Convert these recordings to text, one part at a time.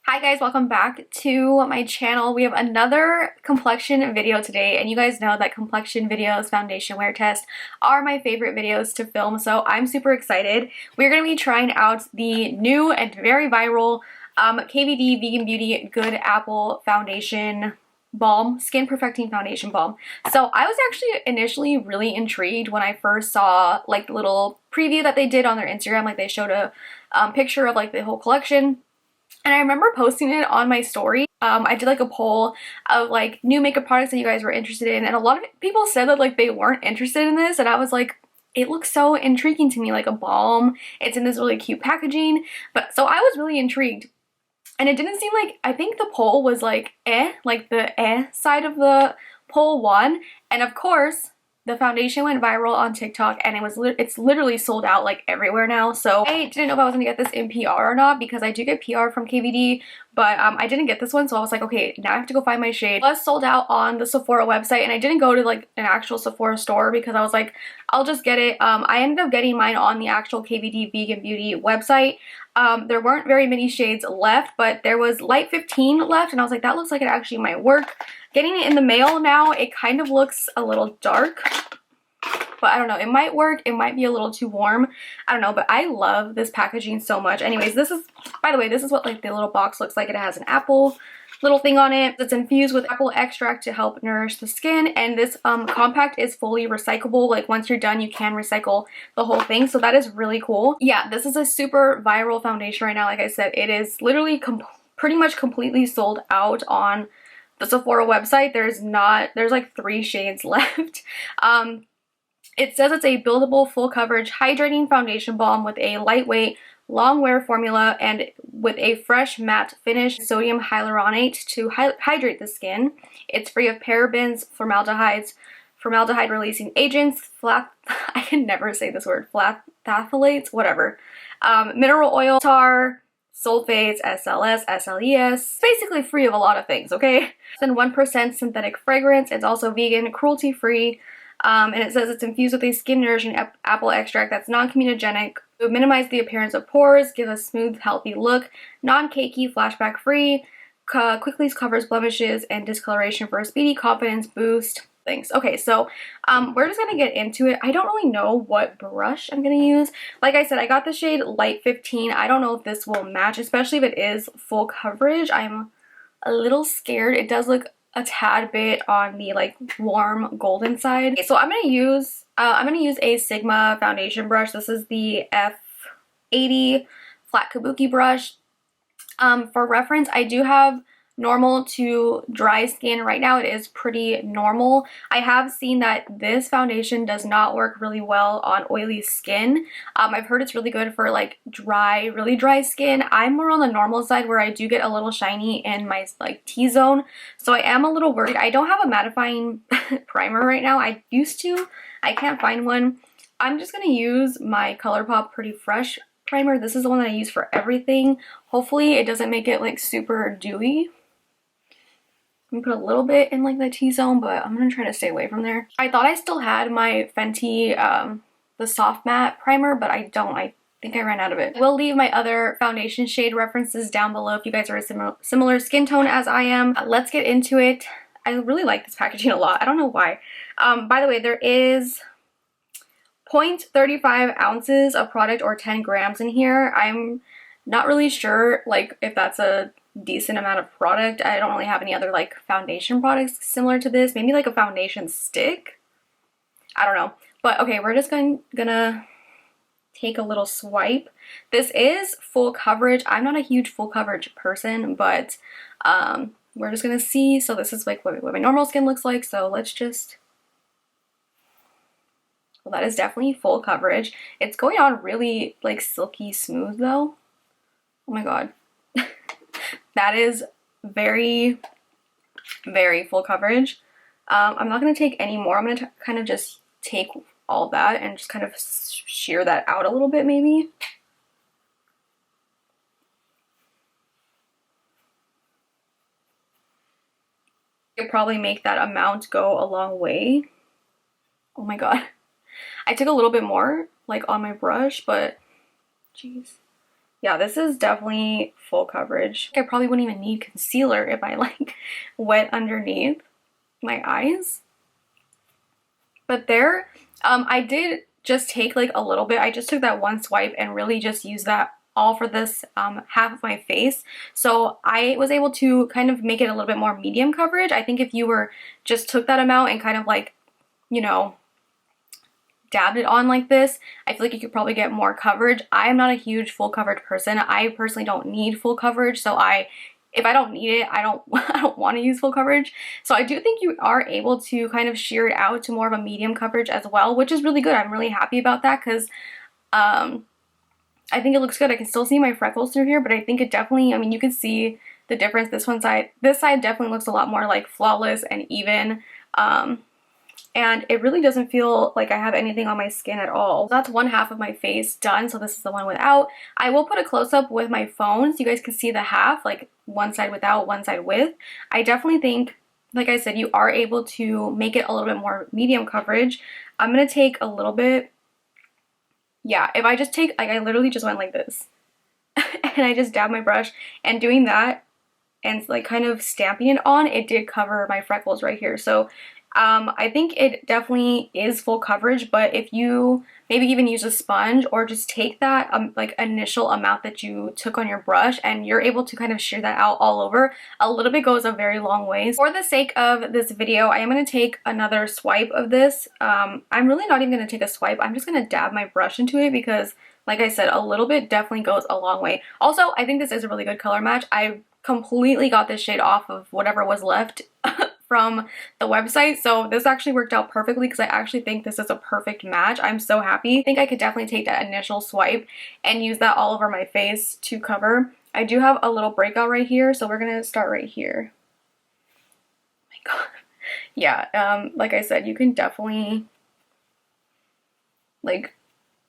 Hi guys, welcome back to my channel. We have another complexion video today, and you guys know that complexion videos, foundation wear test, are my favorite videos to film, so I'm super excited. We're going to be trying out the new and very viral KVD Vegan Beauty Good Apple Foundation Balm, Skin Perfecting Foundation Balm. So I was actually initially really intrigued when I first saw like the little preview that they did on their Instagram. Like they showed a picture of like the whole collection. And I remember posting it on my story. I did like a poll of like new makeup products that you guys were interested in, and a lot of people said that like they weren't interested in this, and I was like, it looks so intriguing to me, like a balm. It's in this really cute packaging, but so I was really intrigued. And it didn't seem like, I think the poll was like like the side of the poll won, and of course the foundation went viral on TikTok, and it's literally sold out like everywhere now. So I didn't know if I was gonna get this in PR or not, because I do get PR from KVD, but I didn't get this one. So I was like, okay, now I have to go find my shade. It was sold out on the Sephora website, and I didn't go to like an actual Sephora store because I was like, I'll just get it. I ended up getting mine on the actual KVD Vegan Beauty website. There weren't very many shades left, but there was light 15 left, and I was like, that looks like it actually might work. Getting it in the mail now, it kind of looks a little dark, but I don't know, it might work. It might be a little too warm, I don't know, but I love this packaging so much. Anyways, this is, by the way, this is what like the little box looks like. It has an apple little thing on it. It's infused with apple extract to help nourish the skin, and this compact is fully recyclable. Like once you're done, you can recycle the whole thing, so that is really cool. Yeah, this is a super viral foundation right now. Like I said, it is literally pretty much completely sold out on the Sephora website. There's like 3 shades left. It says it's a buildable full coverage hydrating foundation balm with a lightweight long wear formula and with a fresh matte finish, sodium hyaluronate to hydrate the skin. It's free of parabens, formaldehyde releasing agents, I can never say this word, phthalates, whatever, mineral oil, tar, sulfates, SLS, SLES, basically free of a lot of things, okay? And 1% synthetic fragrance. It's also vegan, cruelty-free, and it says it's infused with a skin-nourishing apple extract that's non-comedogenic, to minimize the appearance of pores, give a smooth, healthy look, non-cakey, flashback-free, quickly covers blemishes and discoloration for a speedy confidence boost. Things. Okay, so we're just gonna get into it. I don't really know what brush I'm gonna use. Like I said, I got the shade light 15. I don't know if this will match, especially if it is full coverage. I'm a little scared. It does look a tad bit on the like warm golden side. Okay, so I'm gonna use a Sigma foundation brush. This is the F80 flat kabuki brush. For reference, I do have normal to dry skin right now. It is pretty normal. I have seen that this foundation does not work really well on oily skin. I've heard it's really good for like really dry skin. I'm more on the normal side where I do get a little shiny in my like T-zone, so I am a little worried. I don't have a mattifying primer right now. I used to. I can't find one. I'm just gonna use my Colourpop Pretty Fresh primer. This is the one that I use for everything. Hopefully it doesn't make it like super dewy. I'm gonna put a little bit in like the T-zone, but I'm gonna try to stay away from there. I thought I still had my Fenty, the soft matte primer, but I don't. I think I ran out of it. We'll leave my other foundation shade references down below if you guys are a similar skin tone as I am. Let's get into it. I really like this packaging a lot. I don't know why. By the way, there is 0.35 ounces of product or 10 grams in here. I'm not really sure like if that's a decent amount of product. I don't really have any other like foundation products similar to this. Maybe like a foundation stick. I don't know. But okay, we're just gonna take a little swipe. This is full coverage. I'm not a huge full coverage person, but we're just gonna see. So this is like what my normal skin looks like. So let's just, well, that is definitely full coverage. It's going on really like silky smooth though. Oh my god. That is very, very full coverage. I'm not going to take any more. I'm going to kind of just take all that and just kind of shear that out a little bit maybe. Could probably make that amount go a long way. Oh my god. I took a little bit more like on my brush, but jeez. Yeah, this is definitely full coverage. I probably wouldn't even need concealer if I like went underneath my eyes. But there, I did just take like a little bit. I just took that one swipe and really just used that all for this half of my face. So I was able to kind of make it a little bit more medium coverage. I think if you were just took that amount and kind of like, you know, dabbed it on like this, I feel like you could probably get more coverage. I am not a huge full coverage person. I personally don't need full coverage, so if I don't need it, I don't I don't want to use full coverage. So I do think you are able to kind of sheer it out to more of a medium coverage as well, which is really good. I'm really happy about that because I think it looks good. I can still see my freckles through here, but I think it definitely, I mean, you can see the difference. This side definitely looks a lot more like flawless and even. And it really doesn't feel like I have anything on my skin at all. That's one half of my face done, so this is the one without. I will put a close-up with my phone so you guys can see the half, like one side without, one side with. I definitely think, like I said, you are able to make it a little bit more medium coverage. I'm going to take a little bit. Yeah, if I just take, like I literally just went like this. And I just dabbed my brush, and doing that and like kind of stamping it on, it did cover my freckles right here. So I think it definitely is full coverage, but if you maybe even use a sponge or just take that like initial amount that you took on your brush and you're able to kind of shear that out all over, a little bit goes a very long way. For the sake of this video, I am going to take another swipe of this. I'm really not even going to take a swipe. I'm just going to dab my brush into it because, like I said, a little bit definitely goes a long way. Also, I think this is a really good color match. I completely got this shade off of whatever was left from the website, so this actually worked out perfectly because I actually think this is a perfect match. I'm so happy. I think I could definitely take that initial swipe and use that all over my face to cover. I do have a little breakout right here, so we're gonna start right here. Oh my god. Yeah, like I said, you can definitely like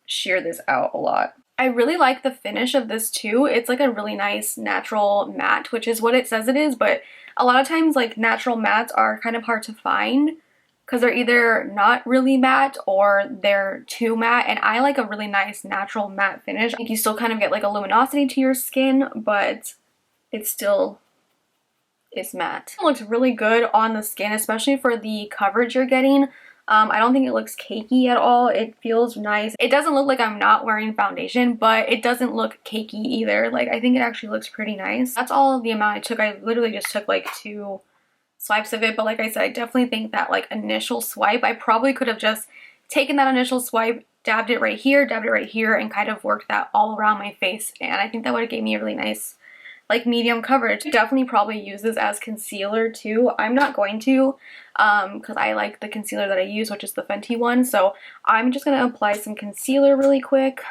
shear this out a lot. I really like the finish of this too. It's like a really nice natural matte, which is what it says it is, but a lot of times like natural mattes are kind of hard to find because they're either not really matte or they're too matte, and I like a really nice natural matte finish. I think you still kind of get like a luminosity to your skin, but it still is matte. It looks really good on the skin, especially for the coverage you're getting. I don't think it looks cakey at all. It feels nice. It doesn't look like I'm not wearing foundation, but it doesn't look cakey either. Like, I think it actually looks pretty nice. That's all the amount I took. I literally just took like 2 swipes of it, but like I said, I definitely think that like initial swipe, I probably could have just taken that initial swipe, dabbed it right here, and kind of worked that all around my face, and I think that would have gave me a really nice like medium coverage. Definitely probably use this as concealer too. I'm not going to because I like the concealer that I use, which is the Fenty one, so I'm just going to apply some concealer really quick.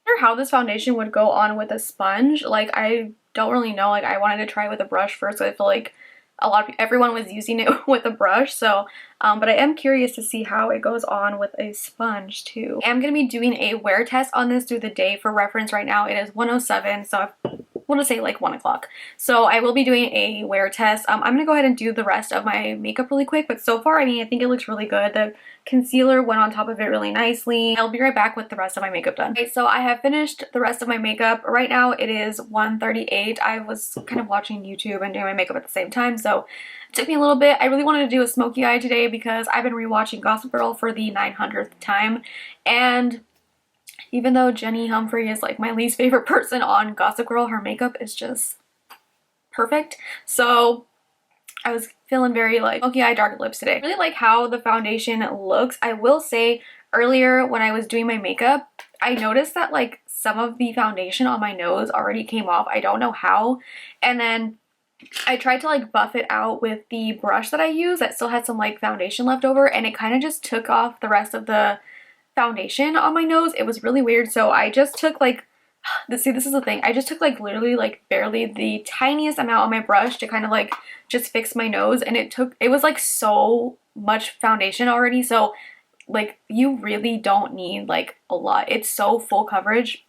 I wonder how this foundation would go on with a sponge. Like, I don't really know. Like, I wanted to try with a brush first, so I feel like everyone was using it with a brush, so but I am curious to see how it goes on with a sponge too. I'm gonna be doing a wear test on this through the day. For reference, right now it is 1:07, so we'll just say like 1 o'clock. So I will be doing a wear test. I'm gonna go ahead and do the rest of my makeup really quick, but so far, I mean, I think it looks really good. The concealer went on top of it really nicely. I'll be right back with the rest of my makeup done. Okay, so I have finished the rest of my makeup. Right now it is 1:38. I was kind of watching YouTube and doing my makeup at the same time, so it took me a little bit. I really wanted to do a smoky eye today because I've been rewatching Gossip Girl for the 900th time, and even though Jenny Humphrey is like my least favorite person on Gossip Girl, her makeup is just perfect. So I was feeling very like smoky eye, dark lips today. I really like how the foundation looks. I will say earlier when I was doing my makeup, I noticed that like some of the foundation on my nose already came off. I don't know how. And then I tried to like buff it out with the brush that I use that still had some like foundation left over, and it kind of just took off the rest of the foundation on my nose. It was really weird. So I just took like, see, this is the thing. I just took like literally like barely the tiniest amount on my brush to kind of like just fix my nose, and it was like so much foundation already. So like you really don't need like a lot. It's so full coverage.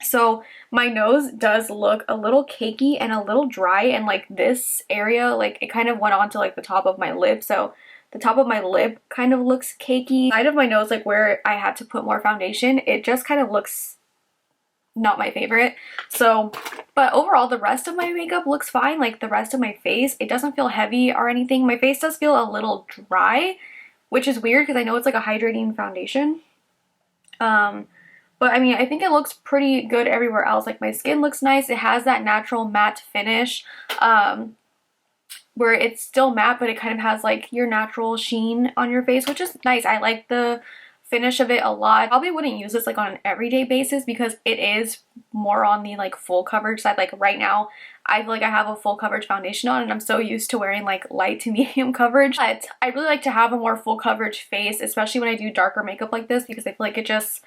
So my nose does look a little cakey and a little dry, and like this area, like it kind of went onto like the top of my lip. So the top of my lip kind of looks cakey. Side of my nose, like where I had to put more foundation, it just kind of looks not my favorite. So, but overall the rest of my makeup looks fine. Like the rest of my face, it doesn't feel heavy or anything. My face does feel a little dry, which is weird because I know it's like a hydrating foundation. But I mean, I think it looks pretty good everywhere else. Like my skin looks nice. It has that natural matte finish, where it's still matte, but it kind of has like your natural sheen on your face, which is nice. I like the finish of it a lot. I probably wouldn't use this like on an everyday basis because it is more on the like full coverage side. Like right now, I feel like I have a full coverage foundation on and I'm so used to wearing like light to medium coverage. But I really like to have a more full coverage face, especially when I do darker makeup like this, because I feel like it just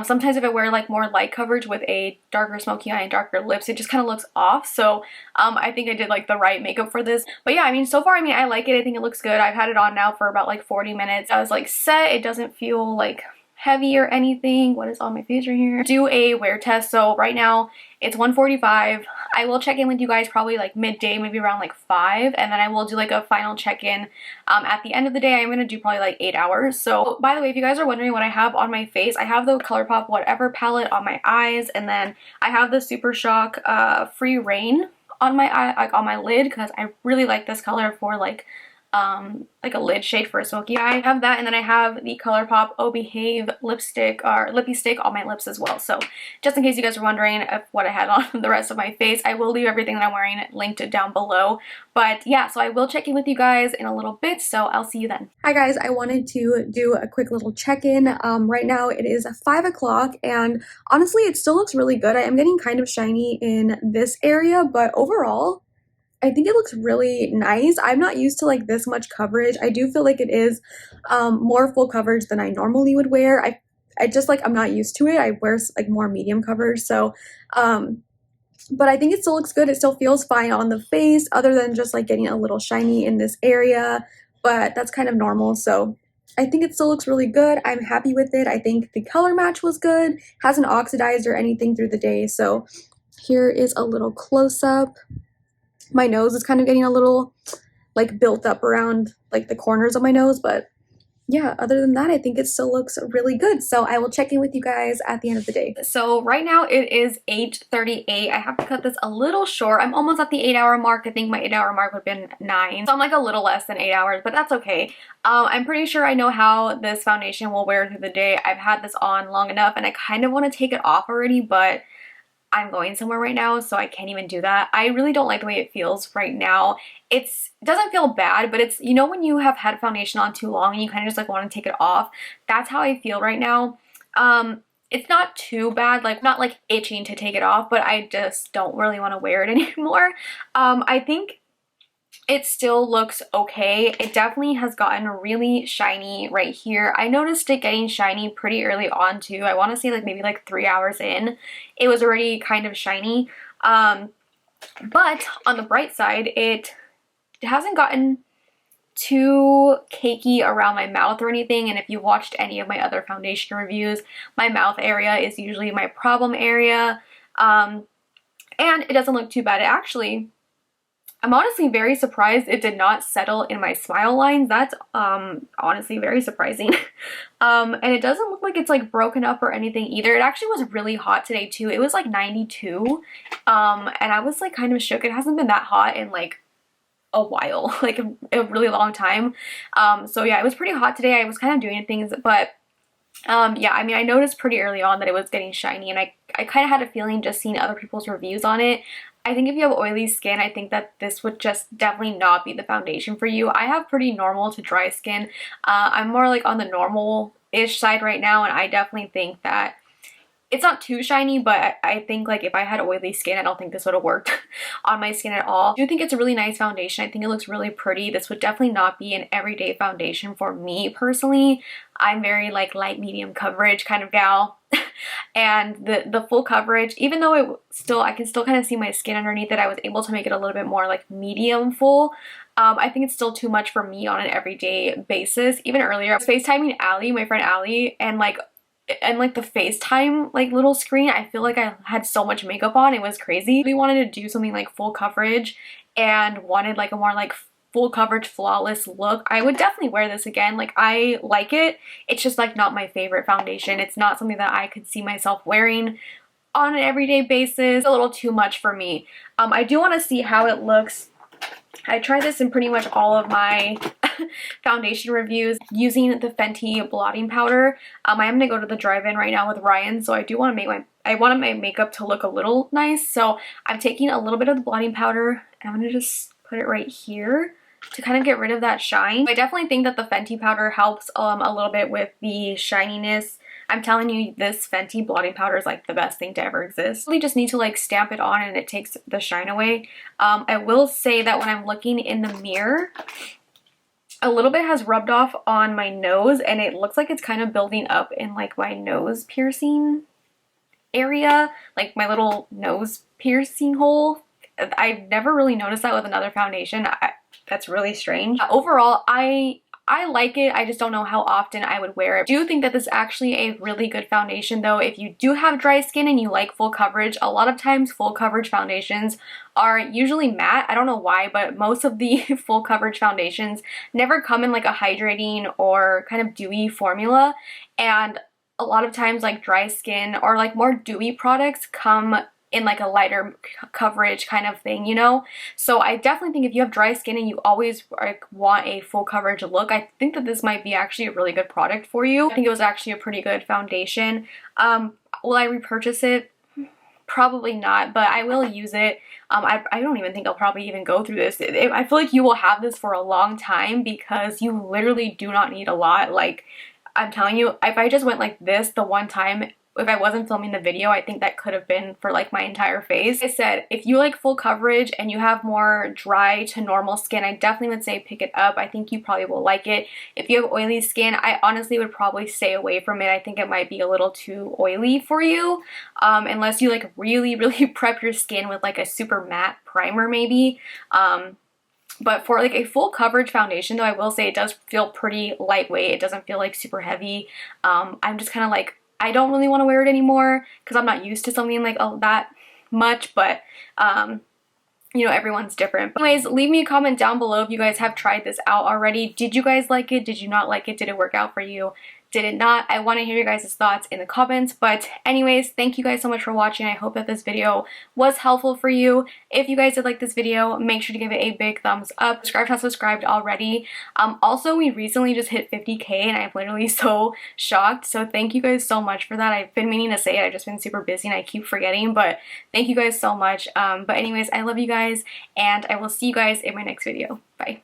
sometimes if I wear like more light coverage with a darker smoky eye and darker lips, it just kind of looks off. So I think I did like the right makeup for this. But yeah, I mean, so far, I mean, I like it. I think it looks good. I've had it on now for about like 40 minutes. I was like set. It doesn't feel like heavy or anything. What is on my face right here? Do a wear test. So right now it's 1:45. I will check in with you guys probably like midday, maybe around like 5, and then I will do like a final check-in at the end of the day. I'm gonna do probably like 8 hours. So by the way, if you guys are wondering what I have on my face, I have the Colourpop Whatever palette on my eyes, and then I have the Super Shock Free Rain on my eye, like on my lid, because I really like this color for like a lid shade for a smoky eye. I have that, and then I have the Colourpop Oh Behave lipstick or lippy stick on my lips as well. So just in case you guys are wondering if what I had on the rest of my face, I will leave everything that I'm wearing linked down below. But yeah, so I will check in with you guys in a little bit, so I'll see you then. Hi guys, I wanted to do a quick little check-in. Right now it is 5 o'clock, and honestly it still looks really good. I am getting kind of shiny in this area, but overall I think it looks really nice. I'm not used to like this much coverage. I do feel like it is more full coverage than I normally would wear. I just like, I'm not used to it. I wear like more medium coverage. So, but I think it still looks good. It still feels fine on the face, other than just like getting a little shiny in this area, but that's kind of normal. So I think it still looks really good. I'm happy with it. I think the color match was good. Hasn't oxidized or anything through the day. So here is a little close-up. My nose is kind of getting a little like built up around like the corners of my nose, but yeah, other than that, I think it still looks really good. So I will check in with you guys at the end of the day. So right now it is 8:38. I have to cut this a little short. I'm almost at the 8-hour mark. I think my 8-hour mark would have been 9. So I'm like a little less than 8 hours, but that's okay. I'm pretty sure I know how this foundation will wear through the day. I've had this on long enough and I kind of want to take it off already, but I'm going somewhere right now, so I can't even do that. I really don't like the way it feels right now. It doesn't feel bad, but it's, you know, when you have had foundation on too long and you kind of just like want to take it off, that's how I feel right now. It's not too bad, like not like itching to take it off, but I just don't really want to wear it anymore. I think it still looks okay. It definitely has gotten really shiny right here. I noticed it getting shiny pretty early on too. I want to say like maybe like 3 hours in, it was already kind of shiny. But on the bright side, it hasn't gotten too cakey around my mouth or anything. And if you watched any of my other foundation reviews, my mouth area is usually my problem area. And it doesn't look too bad. It actually, I'm honestly very surprised it did not settle in my smile lines. That's honestly very surprising. And it doesn't look like it's like broken up or anything either. It actually was really hot today too. It was like 92. And I was like kind of shook. It hasn't been that hot in like a while, like a really long time. So yeah, it was pretty hot today. I was kind of doing things, but yeah, I mean, I noticed pretty early on that it was getting shiny, and I kind of had a feeling just seeing other people's reviews on it. I think if you have oily skin, I think that this would just definitely not be the foundation for you. I have pretty normal to dry skin. I'm more like on the normal-ish side right now, and I definitely think that it's not too shiny, but I think like if I had oily skin, I don't think this would have worked on my skin at all. I do think it's a really nice foundation. I think it looks really pretty. This would definitely not be an everyday foundation for me personally. I'm very like light medium coverage kind of gal. And the full coverage, even though I can still kind of see my skin underneath it, I was able to make it a little bit more like medium full. I think it's still too much for me on an everyday basis. Even earlier, I was FaceTiming Allie, my friend Allie, and like the FaceTime like little screen, I feel like I had so much makeup on. It was crazy. We wanted to do something like full coverage and wanted like a more like full coverage flawless look, I would definitely wear this again. Like, I like it. It's just like not my favorite foundation. It's not something that I could see myself wearing on an everyday basis. A little too much for me. I do want to see how it looks. I tried this in pretty much all of my foundation reviews using the Fenty blotting powder. I am gonna go to the drive-in right now with Ryan, so I do want to make my makeup to look a little nice. So I'm taking a little bit of the blotting powder and I'm gonna just put it right here to kind of get rid of that shine. I definitely think that the Fenty powder helps a little bit with the shininess. I'm telling you, this Fenty blotting powder is like the best thing to ever exist. You really just need to like stamp it on and it takes the shine away. I will say that when I'm looking in the mirror, a little bit has rubbed off on my nose and it looks like it's kind of building up in like my nose piercing area, like my little nose piercing hole. I've never really noticed that with another foundation. That's really strange. Overall, I like it. I just don't know how often I would wear it. I do think that this is actually a really good foundation though. If you do have dry skin and you like full coverage, a lot of times full coverage foundations are usually matte. I don't know why, but most of the full coverage foundations never come in like a hydrating or kind of dewy formula. And a lot of times like dry skin or like more dewy products come in like a lighter coverage kind of thing, you know? So I definitely think if you have dry skin and you always like want a full coverage look, I think that this might be actually a really good product for you. I think it was actually a pretty good foundation. Will I repurchase it? Probably not, but I will use it. I don't even think I'll probably even go through this. I feel like you will have this for a long time because you literally do not need a lot. Like, I'm telling you, if I just went like this the one time, if I wasn't filming the video, I think that could have been for like my entire face. Like I said, if you like full coverage and you have more dry to normal skin, I definitely would say pick it up. I think you probably will like it. If you have oily skin, I honestly would probably stay away from it. I think it might be a little too oily for you, unless you like really prep your skin with like a super matte primer maybe. But for like a full coverage foundation though, I will say it does feel pretty lightweight. It doesn't feel like super heavy. I'm just kind of like, I don't really want to wear it anymore because I'm not used to something like that much, but you know, everyone's different. But anyways, leave me a comment down below if you guys have tried this out already. Did you guys like it? Did you not like it? Did it work out for you? Did it not? I want to hear your guys' thoughts in the comments. But anyways, thank you guys so much for watching. I hope that this video was helpful for you. If you guys did like this video, make sure to give it a big thumbs up. Subscribe if not subscribed already. Also, we recently just hit 50K and I'm literally so shocked. So thank you guys so much for that. I've been meaning to say it. I've just been super busy and I keep forgetting. But thank you guys so much. But anyways, I love you guys and I will see you guys in my next video. Bye.